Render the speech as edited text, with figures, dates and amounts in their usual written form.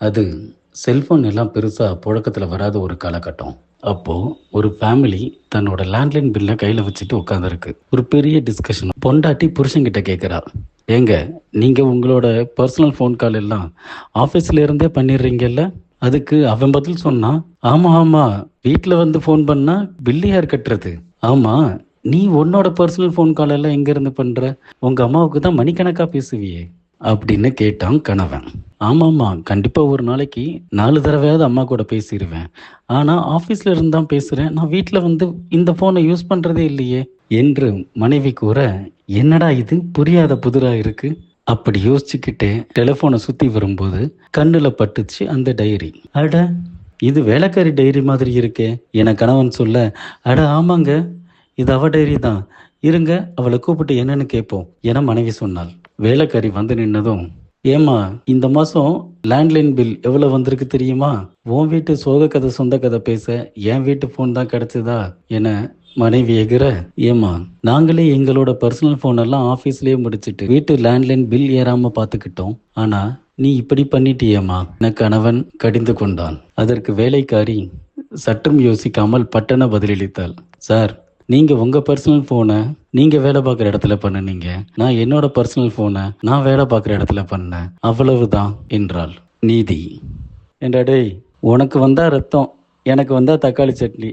அது செல்போன் எல்லாம் பெருசா புழக்கத்துல வராத ஒரு காலகட்டம். அப்போ ஒரு ஃபேமிலி தன்னோட லேண்ட்லைன் பில்ல கையில வச்சுட்டு உட்காந்துருக்கு. ஒரு பெரிய டிஸ்கஷன். பொண்டாட்டி புருஷன்கிட்ட கேட்கிறா, ஏங்க நீங்க உங்களோட பர்சனல் ஃபோன் கால் எல்லாம் ஆஃபீஸ்ல இருந்தே பண்ணிடுறீங்கல்ல? அதுக்கு அவன் பதில் சொன்னான், ஆமா ஆமா, வீட்ல வந்து ஃபோன் பண்ணா பில்லு யார் கட்டுறது? ஆமா, நீ உன்னோட பர்சனல் ஃபோன் கால் எல்லாம் எங்க இருந்து பண்ற? உங்க அம்மாவுக்கு தான் மணிக்கணக்கா பேசுவியே அப்படின்னு கேட்டான் கணவன். ஆமாம்மா, கண்டிப்பா ஒரு நாளைக்கு 4 தடவையாவது அம்மா கூட பேசிருவேன். ஆனா ஆஃபீஸ்ல இருந்து தான் பேசுறேன். நான் வீட்ல வந்து இந்த ஃபோனை யூஸ் பண்றதே இல்லையே என்று மனைவி கூற, என்னடா இது புரியாத புதிரா இருக்கு. அப்படி யோசிச்சுக்கிட்டே டெலிஃபோனை சுத்தி வரும்போது கண்ணுல பட்டுச்சு அந்த டைரி. அட, இது வேலைக்காரி டைரி மாதிரி இருக்கே என கணவன் சொல்ல, அட ஆமாங்க, இது அவ டைரி தான். இருங்க அவளை கூப்பிட்டு என்னன்னு கேட்போம் என மனைவி சொன்னாள். வேலைக்காரி வந்து நின்னதும், ஏம்மா இந்த மாசம் லேண்ட்லைன் பில் எவ்வளவு வந்திருக்கு தெரியுமா? உன் வீட்டு சோக கதை சொந்த கதை பேச என் வீட்டு போன் தான் கிடைச்சதா என மனைவி எகிற, ஏம்மா நாங்களே எங்களோட பர்சனல் போன் எல்லாம் ஆபீஸ்லயே முடிச்சிட்டு வீட்டு லேண்ட்லைன் பில் ஏறாம பாத்துக்கிட்டோம். ஆனா நீ இப்படி பண்ணிட்டியேம்மா என கணவன் கடிந்து கொண்டான். அதற்கு வேலைக்காரி சற்றும் யோசிக்காமல் பட்டன பதிலளித்தாள். சார், நீங்க உங்க பர்சனல் போனை நீங்க வேலை பார்க்குற இடத்துல பண்ணுனீங்க. நான் என்னோட பர்சனல் போனை நான் வேலை பார்க்குற இடத்துல பண்ணேன். அவ்வளவுதான் என்றாள். நீதி. ஏண்டா டேய், உனக்கு வந்தா ரத்தம், எனக்கு வந்தா தக்காளி சட்னி.